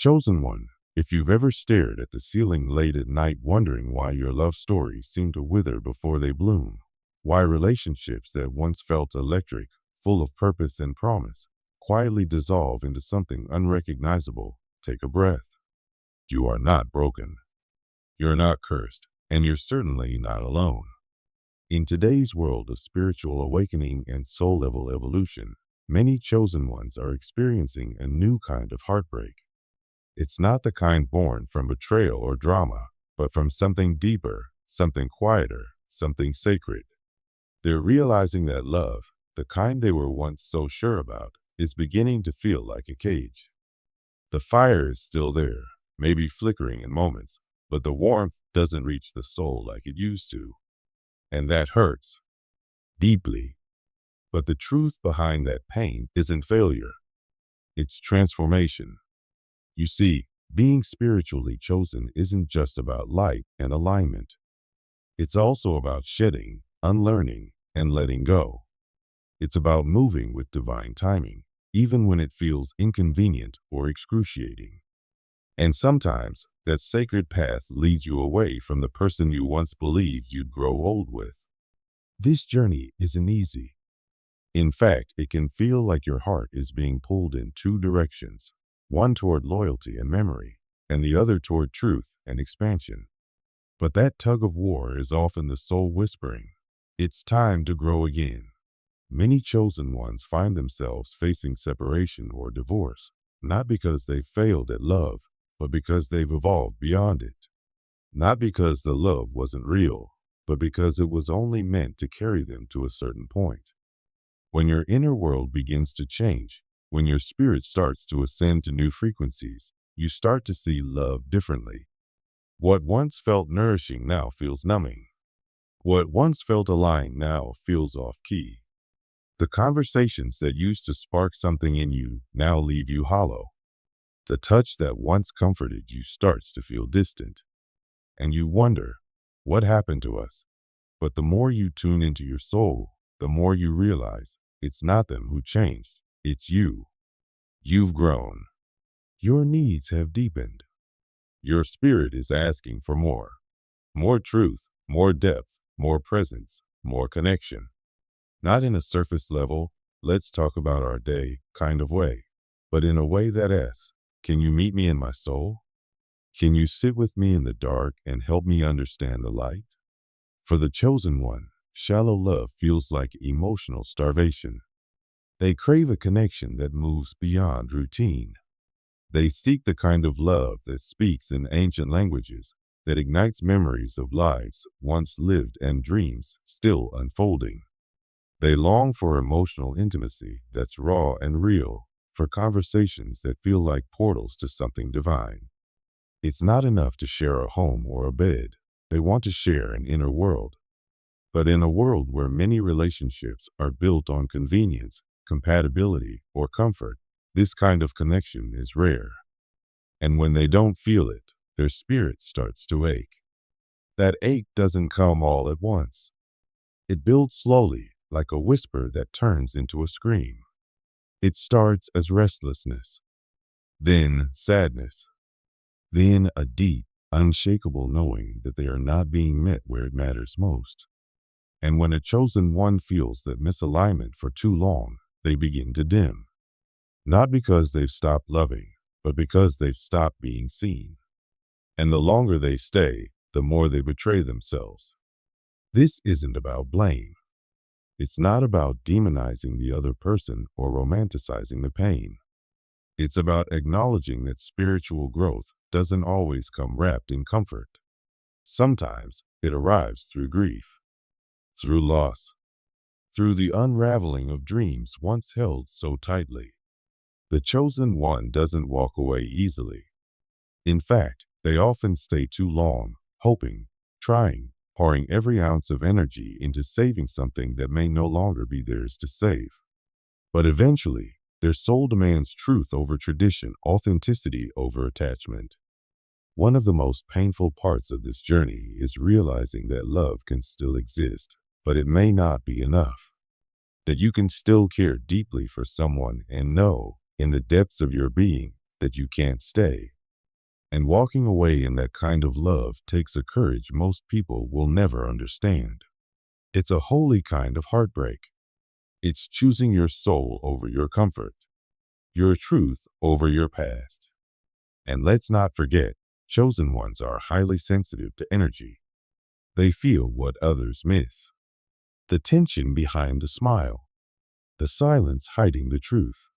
Chosen one, if you've ever stared at the ceiling late at night wondering why your love stories seem to wither before they bloom, why relationships that once felt electric, full of purpose and promise, quietly dissolve into something unrecognizable, take a breath. You are not broken. You're not cursed, and you're certainly not alone. In today's world of spiritual awakening and soul-level evolution, many chosen ones are experiencing a new kind of heartbreak. It's not the kind born from betrayal or drama, but from something deeper, something quieter, something sacred. They're realizing that love, the kind they were once so sure about, is beginning to feel like a cage. The fire is still there, maybe flickering in moments, but the warmth doesn't reach the soul like it used to. And that hurts deeply. But the truth behind that pain isn't failure, it's transformation. You see, being spiritually chosen isn't just about light and alignment. It's also about shedding, unlearning, and letting go. It's about moving with divine timing, even when it feels inconvenient or excruciating. And sometimes, that sacred path leads you away from the person you once believed you'd grow old with. This journey isn't easy. In fact, it can feel like your heart is being pulled in two directions, one toward loyalty and memory, and the other toward truth and expansion. But that tug of war is often the soul whispering, it's time to grow again. Many chosen ones find themselves facing separation or divorce, not because they failed at love, but because they've evolved beyond it. Not because the love wasn't real, but because it was only meant to carry them to a certain point. When your inner world begins to change, when your spirit starts to ascend to new frequencies, you start to see love differently. What once felt nourishing now feels numbing. What once felt aligned now feels off key. The conversations that used to spark something in you now leave you hollow. The touch that once comforted you starts to feel distant. And you wonder, what happened to us? But the more you tune into your soul, the more you realize it's not them who changed, it's you. You've grown. Your needs have deepened. Your spirit is asking for more. More truth, more depth, more presence, more connection. Not in a surface level, let's talk about our day kind of way, but in a way that asks, can you meet me in my soul? Can you sit with me in the dark and help me understand the light? For the chosen one, shallow love feels like emotional starvation. They crave a connection that moves beyond routine. They seek the kind of love that speaks in ancient languages, that ignites memories of lives once lived and dreams still unfolding. They long for emotional intimacy that's raw and real, for conversations that feel like portals to something divine. It's not enough to share a home or a bed. They want to share an inner world. But in a world where many relationships are built on convenience, compatibility, or comfort, this kind of connection is rare. And when they don't feel it, their spirit starts to ache. That ache doesn't come all at once. It builds slowly, like a whisper that turns into a scream. It starts as restlessness, then sadness, then a deep, unshakable knowing that they are not being met where it matters most. And when a chosen one feels that misalignment for too long, they begin to dim. Not because they've stopped loving, but because they've stopped being seen. And the longer they stay, the more they betray themselves. This isn't about blame. It's not about demonizing the other person or romanticizing the pain. It's about acknowledging that spiritual growth doesn't always come wrapped in comfort. Sometimes it arrives through grief, through loss, through the unraveling of dreams once held so tightly. The chosen one doesn't walk away easily. In fact, they often stay too long, hoping, trying, pouring every ounce of energy into saving something that may no longer be theirs to save. But eventually, their soul demands truth over tradition, authenticity over attachment. One of the most painful parts of this journey is realizing that love can still exist, but it may not be enough. That you can still care deeply for someone and know, in the depths of your being, that you can't stay, And walking away in that kind of love takes a courage most people will never understand. It's a holy kind of heartbreak. It's choosing your soul over your comfort, your truth over your past. And let's not forget, chosen ones are highly sensitive to energy. They feel what others miss. The tension behind the smile, the silence hiding the truth,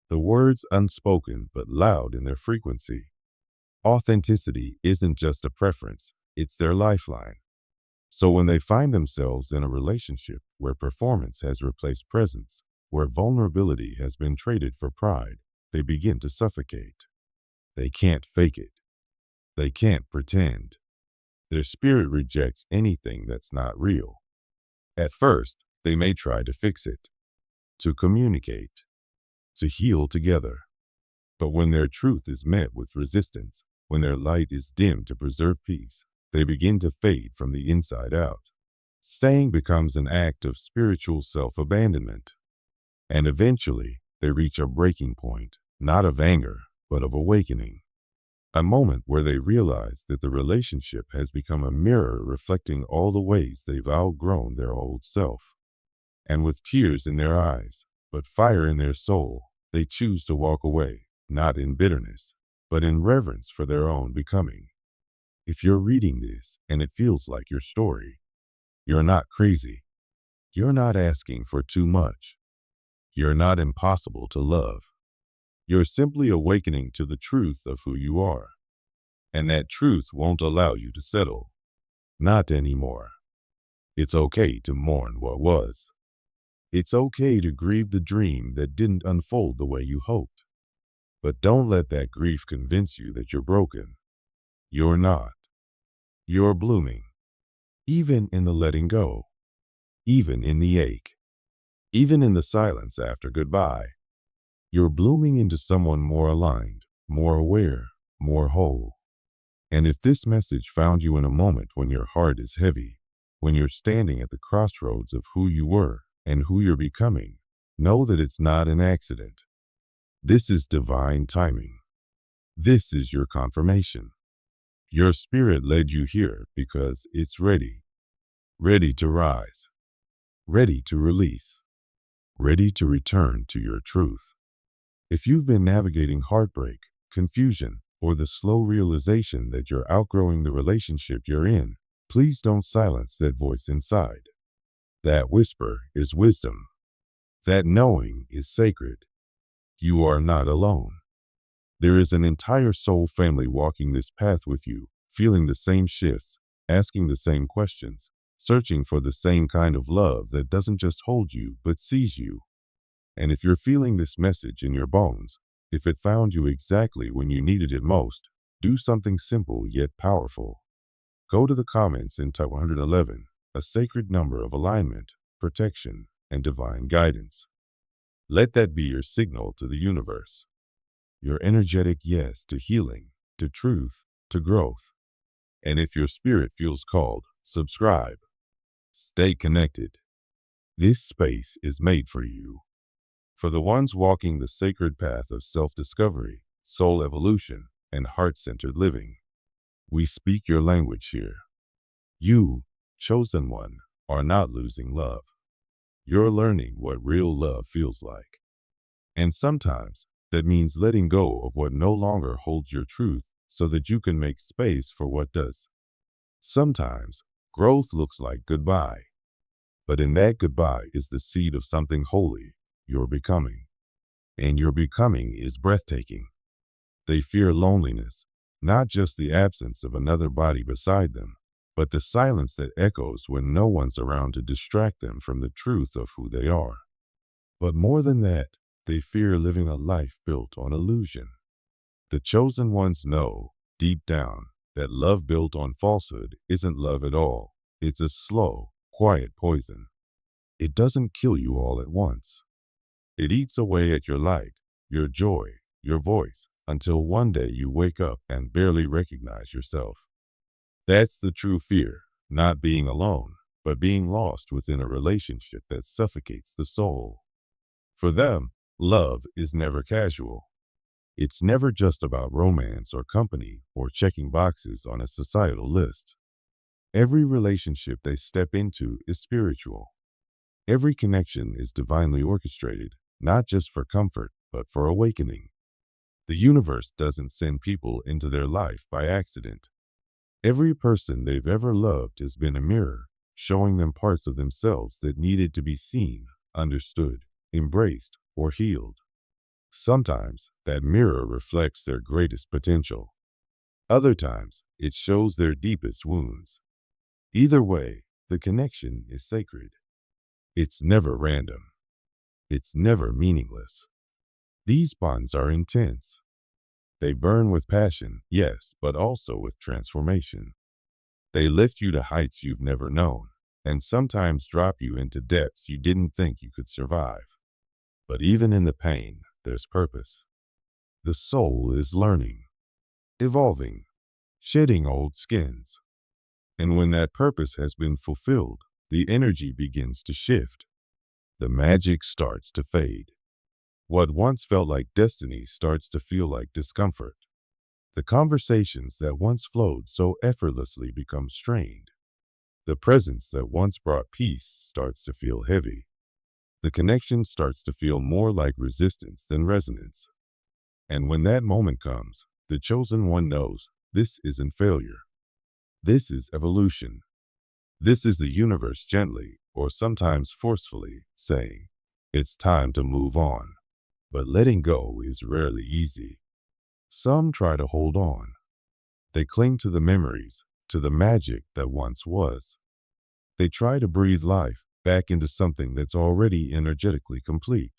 the words unspoken but loud in their frequency. Authenticity isn't just a preference, it's their lifeline. So when they find themselves in a relationship where performance has replaced presence, where vulnerability has been traded for pride, they begin to suffocate. They can't fake it. They can't pretend. Their spirit rejects anything that's not real. At first, they may try to fix it, to communicate, to heal together. But when their truth is met with resistance, when their light is dimmed to preserve peace, they begin to fade from the inside out. Staying becomes an act of spiritual self-abandonment. And eventually, they reach a breaking point, not of anger, but of awakening. A moment where they realize that the relationship has become a mirror reflecting all the ways they've outgrown their old self. And with tears in their eyes, but fire in their soul, they choose to walk away, not in bitterness, but in reverence for their own becoming. If you're reading this and it feels like your story, you're not crazy. You're not asking for too much. You're not impossible to love. You're simply awakening to the truth of who you are. And that truth won't allow you to settle. Not anymore. It's okay to mourn what was. It's okay to grieve the dream that didn't unfold the way you hoped. But don't let that grief convince you that you're broken. You're not. You're blooming. Even in the letting go. Even in the ache. Even in the silence after goodbye. You're blooming into someone more aligned, more aware, more whole. And if this message found you in a moment when your heart is heavy, when you're standing at the crossroads of who you were and who you're becoming, know that it's not an accident. This is divine timing. This is your confirmation. Your spirit led you here because it's ready. Ready to rise. Ready to release. Ready to return to your truth. If you've been navigating heartbreak, confusion, or the slow realization that you're outgrowing the relationship you're in, please don't silence that voice inside. That whisper is wisdom. That knowing is sacred. You are not alone. There is an entire soul family walking this path with you, feeling the same shifts, asking the same questions, searching for the same kind of love that doesn't just hold you, but sees you. And if you're feeling this message in your bones, if it found you exactly when you needed it most, do something simple yet powerful. Go to the comments and type 111, a sacred number of alignment, protection, and divine guidance. Let that be your signal to the universe. Your energetic yes to healing, to truth, to growth. And if your spirit feels called, subscribe. Stay connected. This space is made for you. For the ones walking the sacred path of self-discovery, soul evolution, and heart-centered living. We speak your language here. You, chosen one, are not losing love. You're learning what real love feels like. And sometimes, that means letting go of what no longer holds your truth so that you can make space for what does. Sometimes, growth looks like goodbye. But in that goodbye is the seed of something holy, your becoming. And your becoming is breathtaking. They fear loneliness, not just the absence of another body beside them, but the silence that echoes when no one's around to distract them from the truth of who they are. But more than that, they fear living a life built on illusion. The chosen ones know, deep down, that love built on falsehood isn't love at all. It's a slow, quiet poison. It doesn't kill you all at once. It eats away at your light, your joy, your voice, until one day you wake up and barely recognize yourself. That's the true fear, not being alone, but being lost within a relationship that suffocates the soul. For them, love is never casual. It's never just about romance or company or checking boxes on a societal list. Every relationship they step into is spiritual. Every connection is divinely orchestrated, not just for comfort, but for awakening. The universe doesn't send people into their life by accident. Every person they've ever loved has been a mirror, showing them parts of themselves that needed to be seen, understood, embraced, or healed. Sometimes that mirror reflects their greatest potential. Other times, it shows their deepest wounds. Either way, the connection is sacred. It's never random. It's never meaningless. These bonds are intense. They burn with passion, yes, but also with transformation. They lift you to heights you've never known, and sometimes drop you into depths you didn't think you could survive. But even in the pain, there's purpose. The soul is learning, evolving, shedding old skins. And when that purpose has been fulfilled, the energy begins to shift. The magic starts to fade. What once felt like destiny starts to feel like discomfort. The conversations that once flowed so effortlessly become strained. The presence that once brought peace starts to feel heavy. The connection starts to feel more like resistance than resonance. And when that moment comes, the chosen one knows this isn't failure. This is evolution. This is the universe gently, or sometimes forcefully, saying, it's time to move on. But letting go is rarely easy. Some try to hold on. They cling to the memories, to the magic that once was. They try to breathe life back into something that's already energetically complete.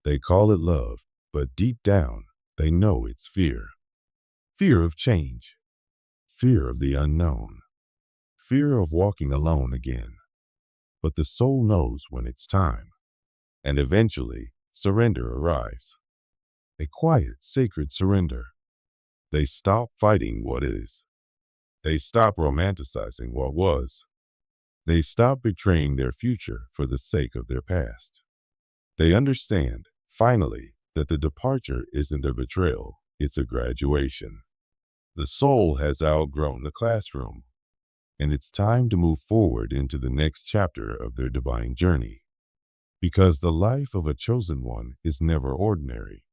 They call it love, but deep down, they know it's fear. Fear of change. Fear of the unknown. Fear of walking alone again. But the soul knows when it's time. And eventually, surrender arrives. A quiet, sacred surrender. They stop fighting what is. They stop romanticizing what was. They stop betraying their future for the sake of their past. They understand, finally, that the departure isn't a betrayal, it's a graduation. The soul has outgrown the classroom, and it's time to move forward into the next chapter of their divine journey. Because the life of a chosen one is never ordinary.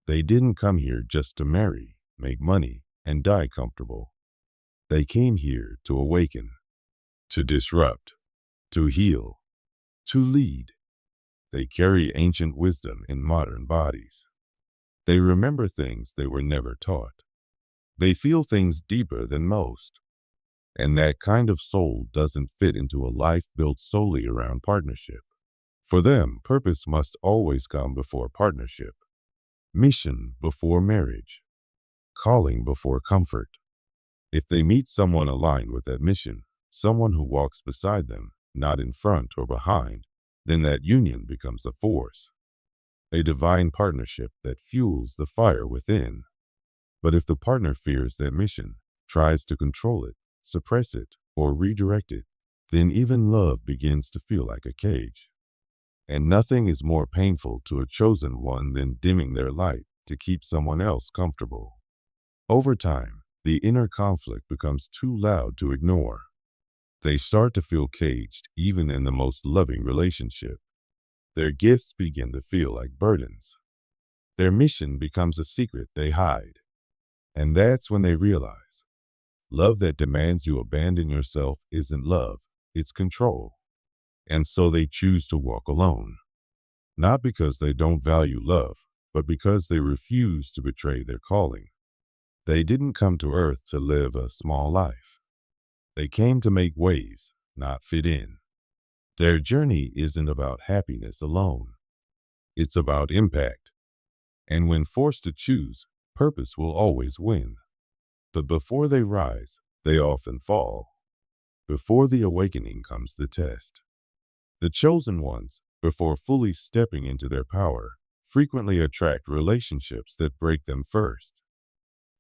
They didn't come here just to marry, make money, and die comfortable. They came here to awaken, to disrupt, to heal, to lead. They carry ancient wisdom in modern bodies. They remember things they were never taught. They feel things deeper than most. And that kind of soul doesn't fit into a life built solely around partnership. For them, purpose must always come before partnership, mission before marriage, calling before comfort. If they meet someone aligned with that mission, someone who walks beside them, not in front or behind, then that union becomes a force, a divine partnership that fuels the fire within. But if the partner fears that mission, tries to control it, suppress it, or redirect it, then even love begins to feel like a cage. And nothing is more painful to a chosen one than dimming their light to keep someone else comfortable. Over time, the inner conflict becomes too loud to ignore. They start to feel caged even in the most loving relationship. Their gifts begin to feel like burdens. Their mission becomes a secret they hide. And that's when they realize love that demands you abandon yourself isn't love, it's control. And so they choose to walk alone. Not because they don't value love, but because they refuse to betray their calling. They didn't come to Earth to live a small life. They came to make waves, not fit in. Their journey isn't about happiness alone. It's about impact. And when forced to choose, purpose will always win. But before they rise, they often fall. Before the awakening comes the test. The chosen ones, before fully stepping into their power, frequently attract relationships that break them first.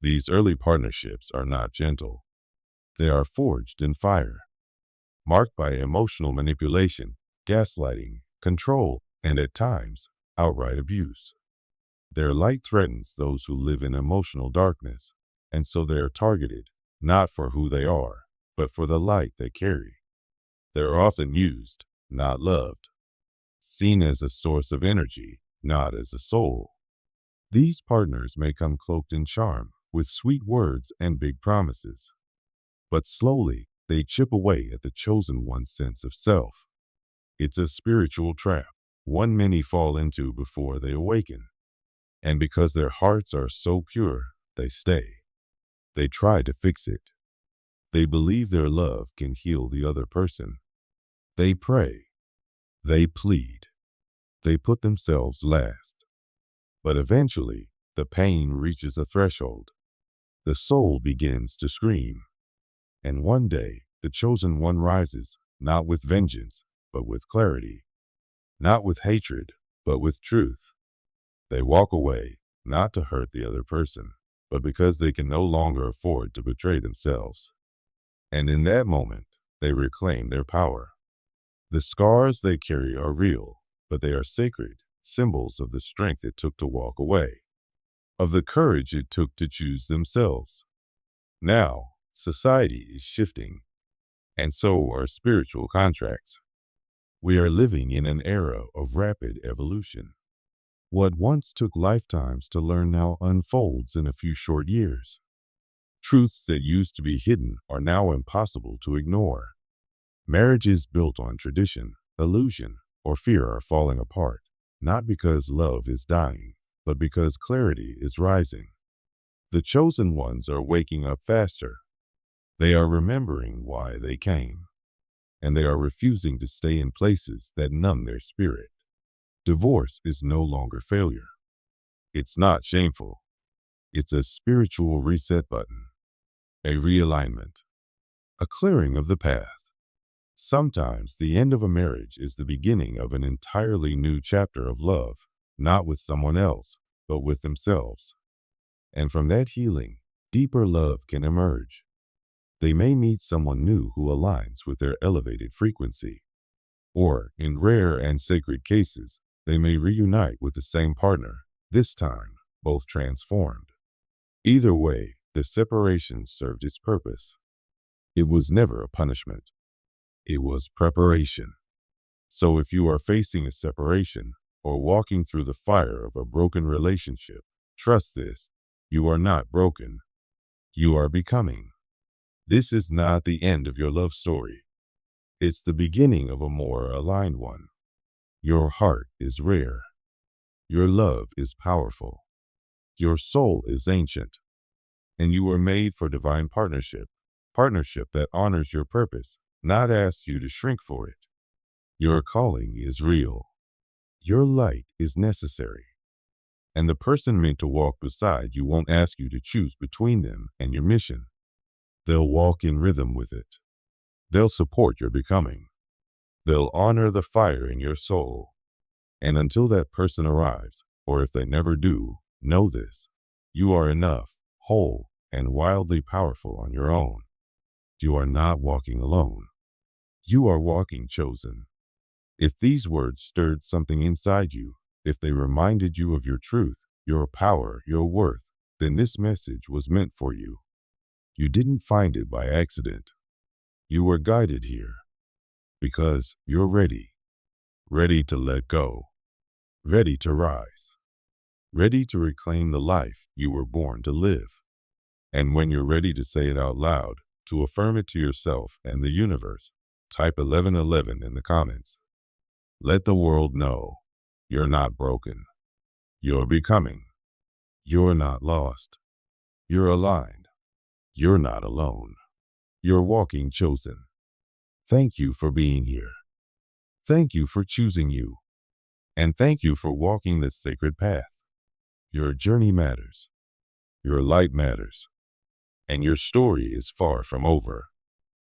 These early partnerships are not gentle. They are forged in fire, marked by emotional manipulation, gaslighting, control, and at times, outright abuse. Their light threatens those who live in emotional darkness, and so they are targeted, not for who they are, but for the light they carry. They're often used, not loved, seen as a source of energy, not as a soul. These partners may come cloaked in charm, with sweet words and big promises, but slowly they chip away at the chosen one's sense of self. It's a spiritual trap, one many fall into before they awaken. And because their hearts are so pure, they stay. They try to fix it. They believe their love can heal the other person. They pray. They plead. They put themselves last. But eventually, the pain reaches a threshold. The soul begins to scream. And one day, the chosen one rises, not with vengeance, but with clarity. Not with hatred, but with truth. They walk away, not to hurt the other person, but because they can no longer afford to betray themselves. And in that moment, they reclaim their power. The scars they carry are real, but they are sacred, symbols of the strength it took to walk away, of the courage it took to choose themselves. Now, society is shifting, and so are spiritual contracts. We are living in an era of rapid evolution. What once took lifetimes to learn now unfolds in a few short years. Truths that used to be hidden are now impossible to ignore. Marriages built on tradition, illusion, or fear are falling apart, not because love is dying, but because clarity is rising. The chosen ones are waking up faster. They are remembering why they came, and they are refusing to stay in places that numb their spirit. Divorce is no longer failure. It's not shameful. It's a spiritual reset button, a realignment, a clearing of the path. Sometimes the end of a marriage is the beginning of an entirely new chapter of love, not with someone else, but with themselves. And from that healing, deeper love can emerge. They may meet someone new who aligns with their elevated frequency. Or, in rare and sacred cases, they may reunite with the same partner, this time, both transformed. Either way, the separation served its purpose. It was never a punishment. It was preparation. So if you are facing a separation or walking through the fire of a broken relationship, trust this: you are not broken. You are becoming. This is not the end of your love story. It's the beginning of a more aligned one. Your heart is rare. Your love is powerful. Your soul is ancient. And you were made for divine partnership, partnership that honors your purpose, not asks you to shrink for it. Your calling is real. Your light is necessary. And the person meant to walk beside you won't ask you to choose between them and your mission. They'll walk in rhythm with it. They'll support your becoming. They'll honor the fire in your soul. And until that person arrives, or if they never do, know this: you are enough, whole, and wildly powerful on your own. You are not walking alone. You are walking chosen. If these words stirred something inside you, if they reminded you of your truth, your power, your worth, then this message was meant for you. You didn't find it by accident. You were guided here because you're ready, ready to let go, ready to rise, ready to reclaim the life you were born to live. And when you're ready to say it out loud, to affirm it to yourself and the universe, type 1111 in the comments. Let the world know you're not broken. You're becoming. You're not lost. You're aligned. You're not alone. You're walking chosen. Thank you for being here. Thank you for choosing you. And thank you for walking this sacred path. Your journey matters. Your light matters. And your story is far from over.